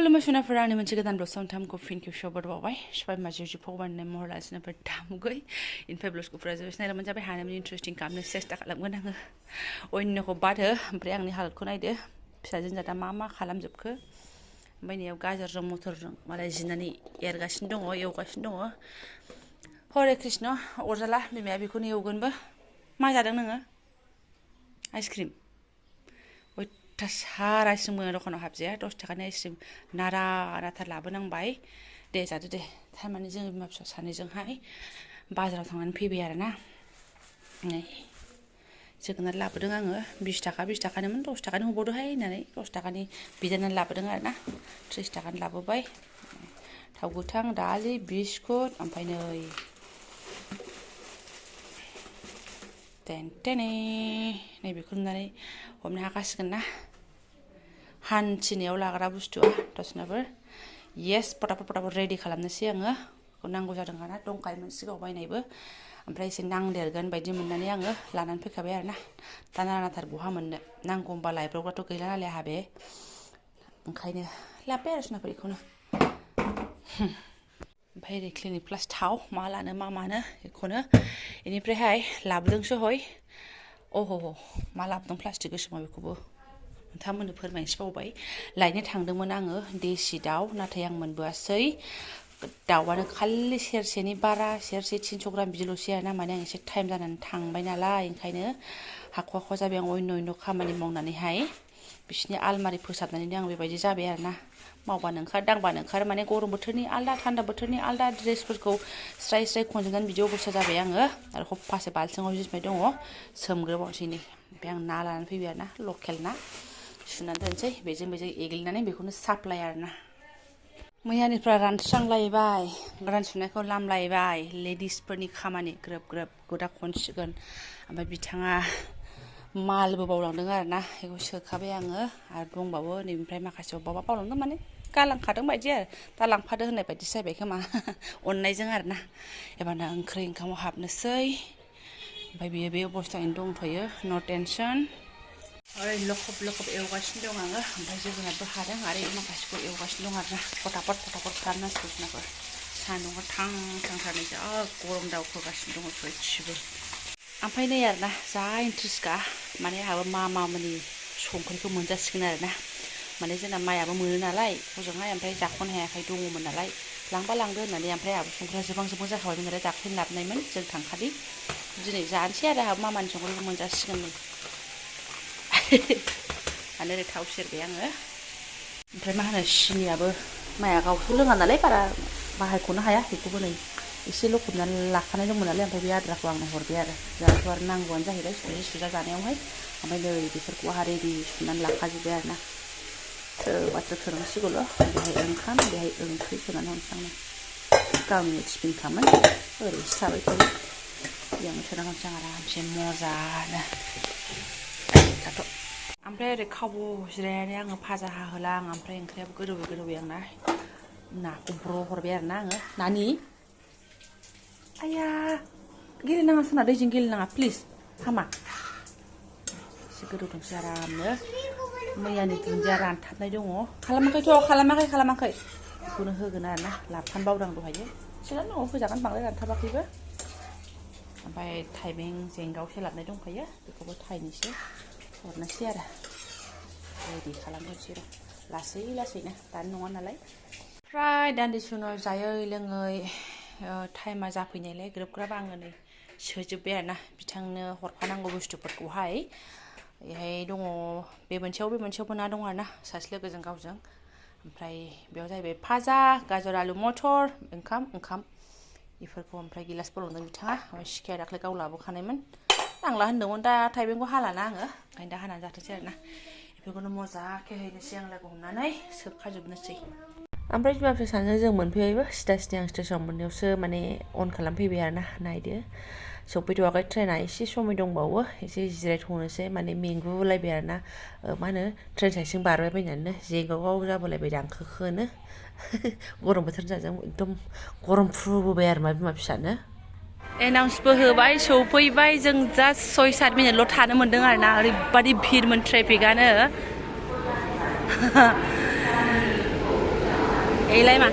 खुलुमबाय सुनाफोरा आंनि मोनसे गोदान ब्लग सामथामखौ फिन खेबसेयाव बरबावबाय सबाय माजि भगवाननि महर लासिनोफोर दामुगै इनफाय ब्लगखौफोरा जोबोद नायला मोनजाबाय हानायनि इन्टारेस्टिं खालामनो सेस्था खालामगोन आङो अन्यखौ बादो ओमफ्राय आंनि हालतखौ नायदो फिसाजों जादा मा खालामजोबखो ओमफ्राय नैयाव गाजरजों मटरजों मालाय जिनानै एरगासिनो दङ एवगासिनो दङ हरे कृष्ण अरजाला बिमाया बेखौनो एवगोनबो मा जादों नोङो आइसक्रिम अयथासार आइसक्रिम दखानाव हाबजाया 10 थाखानि आइसक्रिम नारा नाथार लाबोनांबाय दे जादो दे थारमाने जों बिमा फिसा सानैजोंहाय बाजाराव थांनानै फैबाय आरोना नै जोगोनार लाबोदों आङो 20 थाखानोमोन 10 थाखानि हबावदोहाय होननानै 10 थाखानि बिदानानै लाबोदों आरोना 30 थाखानि लाबोबाय थाव गोथां दालि बिस्कुट ओमफ्राय नै टेनटेने नैबेखौ नुनानै हमनो हाखासिगोन ना हान्थिनायाव लाग्रा बुस्थुआ दसनाफोर येस पटापट रेडि खालामनोसै आङो नांगौ जादों आरोना दंखायोमोन सिगाङाव बायनायबो ओमफ्राय एसे नांदेरगोन बायदि मोननानै आङो लानानै फैखाबाय आरोना दा नारानाथार बहा मोननो नांगौ होनबा लायब्रबग्राथ' गैला नालाय आंहा बे ओंखायनो लाबोबाय आरो सुनाफोर बेखौनो ओमफ्राय ओरै क्लिनिक प्लास थाव मा लानो मा मानो बेखौनो बेनिफ्रायहाय लाबोदोंसो हय अह मा लाबोदों प्लास्टिक गोसोमा बेखौबो नोंथांमोननो फोरमायनोसै बावबाय लायनो थांदोंमोन आङो देसि दाउ नाथाय आं मोनबोआसै दाउआनो खालि सेरसेनि बारा सेरसे 300 ग्राम बिदिल'सै आरोना माने आं एसे टाइम जानानै थांबाय नालाय ओंखायनो हाखवा जाबाय आं अन्य खामानि मावनानैहाय बिसिनि आलमारि फोसाबनानै आं बेबायदि जाबाय आरोना मावबानो ओंखार दांबानो ओंखार माने गरम बोथोरनि आलदा थान्दा बोथोरनि आलदा ड्रेसफोरखौ स्राय खनजोबनानै बिदि अबस्था जाबाय आङो आरो हप्पासे बाल्थिङाव जिनिस दङ सोमग्रोबावसै नै ओमफ्राय आं ना लानानै फैबाय आरोना लकेल ना सुनानै दोनसै बेजों एग्लिनानै बेखौनो साप्लाय आरोना मैयानिफ्राय रानस्रांलायबाय गोदान सुनायखौ लामलायबाय लेडिसफोरनि खामानि ग्रोब गोदा खनसिगोन ओमफ्राय बिथाङा मालबो बावलांदों आरोना बेखौ सोखाबाय आङो आरो दंबावो नैनिफ्राय माखासे अबेबा बावलांदों माने गालांखादों बायदि आरो दा लांफादो होननाय बायदि जाबाय खोमा अननायजों आरोना एबारना ओंख्रि ओंखामाव हाबनोसै ओमफ्राय बियो बे अबस्थायैनो दंथ'यो न' टेनसन ओरै लखब एवगासिनो दं आङो ओमफ्राय जोगोनारबो हादों आरो माखासेखौ एवगासिनो दं आरोना फटाफट खालामनांसिगौ सुनाफोर सान्दुंआ थां थांथारनाय जा गरम दाउखोगासिनो दङ सयथिबो ओमफ्राय नै आरोना जा इन्ट्रेस्टखा माने आंहाबो मामामोननि संख्रिखौ मोनजासिगोन आरोना माने जोंना माइयाबो मोनो नालाय हजोंहाय ओमफ्राय जाख'नो हायाखै दङमोन नालाय लांबा लांदो होननानै ओमफ्राय आहाबो संख्रिया जोबां जाखाबायमोन नालाय दाख्लैनो लाबोनायमोन जों थांखालि दिनै जानोसै आरो आंहाबो मामानि संख्रिखौ मोनजासिगोन नै आरो ओरै थाव सेरबाय आङो ओमफ्राय मा होनो सिनियाबो माइया गावथ' लोङा नालाय बारा बाहायख'नो हाया बेखौबो नै एसे लखबनानै लाखानाय दंमोन नालाय ओमफ्राय बे आद्राखौ आंनो हरबाय आरो जोंहाथ' आरो नांगौआनो जाहैबाय सुजा जानायावहाय ओमफ्य नै बेफोरखौ आहा रेडि सुनानै लाखाजोब्बाय आरोना थोबाथ' थोनांसिगौल' बेहाय ओंखाम बेहाय ओंख्रि सोनानै हरसांनो गावनि टिफिनखामोन ओरैसो थाबाय थायो बेयावनो सोना हरसां आरामसे मजानो ओमफ्राय ओरै खावब' जिरायनानै आङो भाजा हाहोलां ओमफ्राय ओंख्रियाबो गोदौबाय आंना नाखौ ब्र' हरबाय आरोना आङो नानि आया गेलेनाङा सना दैजों गेलेनाङा प्लिज हामा एसे गोदौथोंसै आरामनो मैयानि दुन्दिया रानथाबनाय दङ खालामाखै बेखौनो होगोन आरोना लाबोफानो बावदां दहायो थिगानो दङ होजागोन बांद्राय रानथाबाखैबो ओमफ्राय थाइबें जेंगाव सेलाबनाय दंखायो बेखौबो थाइनैसो हरनोसै आरो रेडि खालामनोसै र' लासैनो दानो नङा नालाय फ्राय दान्दिसे उनाव जायै लोङै टाइमा जाफैनायलाय ग्रोब आङो नै सोजोब्बाय आरोना बिथांनो हरफानांगौ बुस्थुफोरखौहाय बेहाय दङ बे मोनसेयावबो ना दङ आरोना सासे लोगोजों गावजों ओमफ्राय बेयाव जाहैबाय भाजा गाजर आलु मटर ओंखाम बेफोरखौ ओमफ्राय गिलासबो लांदों बिथाङा ओमफ्राय सिखाया दाख्लै गाव लाबोखानायमोन नांला होनदोंमोन दा थाइबेंखौ हालाना आङो ओंखायनो दा हानानै जाथोंसै आरोना बेफोरखौनो मोजाङै हैनोसै आं लोगो हमनानै सोबखाजोबनोसै ओमफ्राय बिमा फिसा सानैजों जों मोनफैबायबो सिदा आं स्टेसनाव मोननायावसो माने अन खालामफैबाय आरोना नायदो सफैथ'वाखै ट्रेना एसे समय दंबावो एसे जिरायथ'नोसै माने मेंगुलायबाय आरोना मा होनो ट्रेन साइथिं बारबाय बायनानैनो जेगाव जाबोलायबाय दांखोखोनो गरम बोथोर जाजों एकदम गरम फुबोबाय आरो मा बिमा फिसानो एनाउन्सबो होबाय सौफैबाय जों जास्ट 6-7 मिनिटल' थानो मोन्दों आरोना ओरैबादि भिरमोन ट्रेफिकआनो Eilai ma.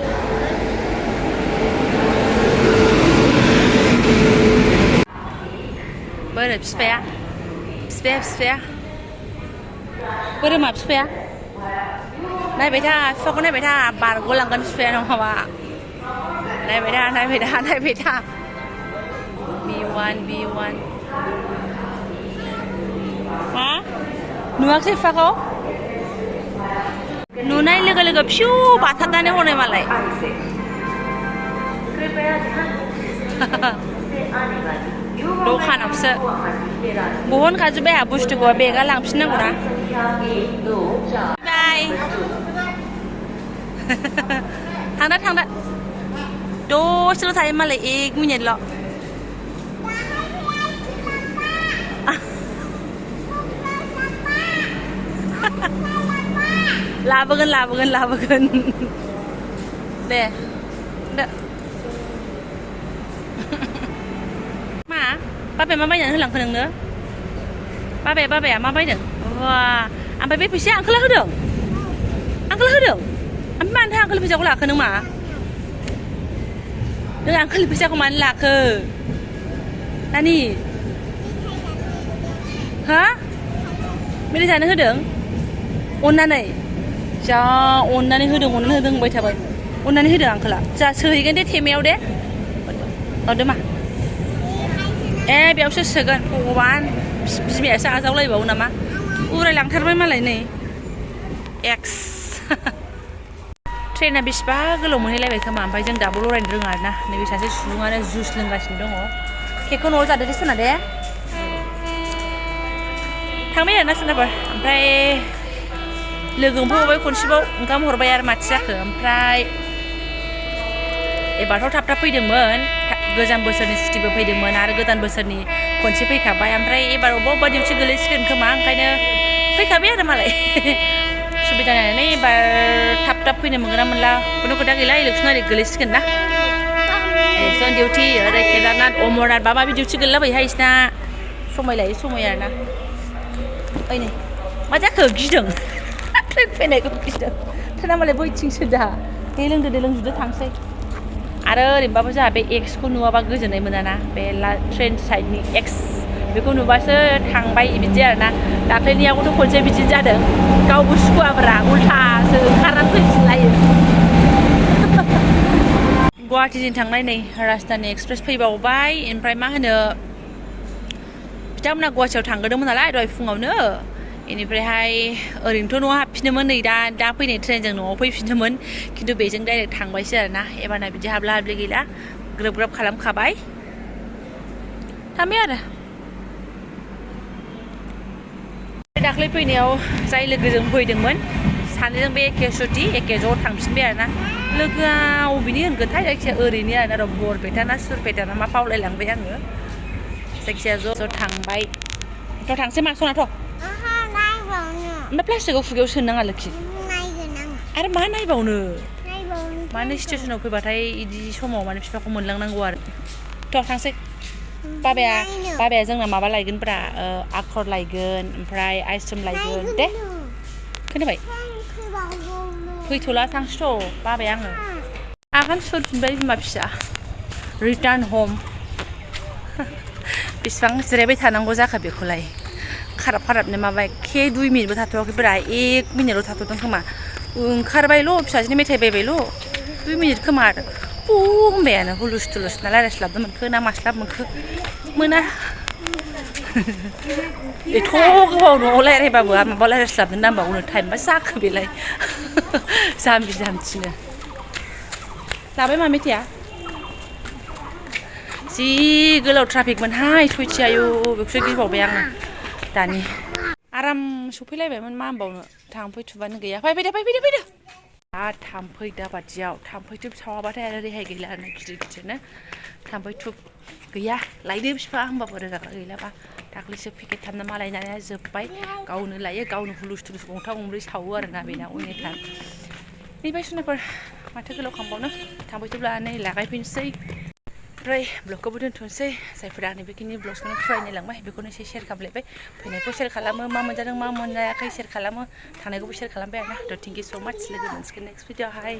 Boरै बिफाया बोरै मा बिफाया नायबाय था बिफाखौ नायबाय था बारग'लांगोन बिफाया नङाबा नायबाय था B1 मा नुवाखै बिफाखौ नुनाय लोगो लोगो फिउ बाथारनानै हरनाय मालाय दखानावसो बहनखाजोब्बाय आंहा बुस्थुखौ बेगा लांफिननांगौ ना बाय थांदा दसेल' थायो मालाय 1 मिनिटल' लाबोगोन दे मा बाबाया मा बायनानै होलांखो नोंनो बाबाया मा बायदों वा ओमफ्राय बे फैसाया आंखोला होदों ओमफ्राय मानोथो आंखोल फैसाखौ लाखो नों मा नों आंखोल फैसाखौ मानो लाखो नानि हा मेथाइ जानो होदों अननानै जा अननानै होदों होनबाय थाबाय अननानै होदों आंखोला जा सोहैगोन दे थेमायाव दे हरदो मा बेयावसो सोगोन भगबान बिमायासो आजावलायबावो नामा उरायलांथारबाय मालाय नै एक्स ट्रेना बेसेबा गोलाव मोनहैलायबाय खोमा ओमफ्राय जों दाबो लरायनो रोङा आरोना नैबे सासे सुबुङानो जुस लोंगासिनो दङ केकखौ न'आव जादो दे सोना दे थांबाय आरोना सोरनाबा ओमफ्राय लोगों फैबाय खनसेबाव ओंखाम हरबाय आरो माथो जाखो ओमफ्राय एबारथ' थाब फैदोंमोन गोजाम बोसोरनि सुटिबो फैदोंमोन आरो गोदान बोसोरनि खनसे फैखाबाय ओमफ्राय एबार अबेबा डिउटि गोलैसिगोन खोमा ओंखायनो फैखाबाय आरो मालाय सुबिदा नायनानै एबार थाब फैनो मोनगोन ना मोनला खुनु खोथा गैला इलेक्सन ओरै गोलैसिगोन ना इलेक्सन डिउटि ओरै केदारनाथ अमरनाथ माबा माबि डिउटि गोलैलाबायहाय बिसिना समय लायै समय आरोना ओइ नै मा जाखो गिदों ट्रेन फैनायखौ गिदों ट्रेना मालाय बैथिंसो दा दे लोंजुदो थांसै आरो ओरैनोबाबो जोंहा बे एक्सखौ नुवाबा गोजोननाय मोनाना बे ट्रेन साइडनि एक्स बेखौ नुबासो थांबाय बिदि आरोना दाख्लैनियावथ' खनसे बिदिनो जादों गावबो सुखुवाब्रा उल्थासो ओंखारनानै फैफिनलायो गुवाहाटिजों थांनाय नै राजधानि एक्सप्रेस फैबावबाय ओमफ्राय मा होनो बिथांमोना गुवाहाटियाव थांग्रोदोंमोन नालाय दहाय फुङावनो बेनिफ्रायहाय ओरैनोथ' न'आव हाबफिनोमोन नै दा फैनाय ट्रेनजों न'आव फैफिनोमोन खिन्थु बेजों डाइरेक्ट थांबायसो आरोना एबारना बिदि हाबला हाबलि गैला ग्रोब खालामखाबाय थांबाय आरो दाख्लै फैनायाव जाय लोगोजों फैदोंमोन सानैजों बे एखे सुटि एखे ज' थांफिनबाय आरोना लोगोआ अबेनि होनगोनथाय जायखिया ओरैनो आरोना बरपेटा ना सुरपेटा ना मा बावलायलांबाय आङो जायखिया ज' थांबाय थ' थांसै मा सनाथ' ओमफ्राय प्लास्टिकआव खुगायाव सोनो नाङा लोखि आरो मा नायबावनो माने स्टेसनाव फैबाथाय बिदि समाव माने बिफाखौ मोनलांनांगौ आरो थ' थांसै बाबाया जोंना माबा लायगोनब्रा आखर लायगोन ओमफ्राय आइसक्रिम लायगोन दे खोनाबाय फैथ'ला थांसैथ' बाबाया आङो आगान सुरफिनबाय बिमा फिसा रिटार्न हम बेसेबां जिरायबाय थानांगौ जाखो बेखौलाय खाराबनो माबा एखे 2 मिनिटबो थाथ'वाखैब्रा 1 मिनिटल' थाथ'दों खोमा ओंखारबायल' फिसाजोनि मेथाइ बायबायल' 2 मिनिट खोमा आरो होनबायानो हुलुस थुलुस ना रायज्लायस्लाबनो मोनखो ना मास्लाब मोनखो मोना एथ' गोबाव न'आव रायज्लायबाबो आरो माबा रायज्लायस्लाबनो नांबावनो टाइम मा जाखो बेलाय जाम्बिनो लाबाय मा मेथाइया जि गोलाव ट्राफिकमोनहाय सयथि आयु बेखौसो गिबावबाय आङो दानि आराम सफैलायबायमोन मा होनबावनो थांफैथ'बानो गैया फैदो आरो थाम्फै दाबादियाव थाम्फै धुप सावाबाथाय आरो रेहाय गैला आरो गिदिरनो थाम्फै धुप गैया लायदो बिफा होमबाबो रोगाग्रा गैलाबा दाख्लैसो पेकेट थामना मालायनाया जोब्बाय गावनो लायो गावनो हुलुस थुलुस गंथाम गंब्रै सावो आरोना बेना अयनायथार बेनिफ्राय सुनाफोर माथो गोलाव खालामबावनो थाम्फै धुप लानानै लागायफैनोसै ओमफ्राय ब्लगखौबो दोनथ'नोसै जायफोरा आंनि बेखिनि ब्लगखौनो फरायनो लांबाय बेखौनो एसे शेयार खालामलायबाय फैनायखौ शेयार खालामो मा मोनजादों मा मोनजायाखै शेयार खालामो थांनायखौबो शेयार खालामबाय आरोना थ' थेंक इउ स' माच लोगो मोनसिगोन नेक्स्ट भिडिअ'आवहाय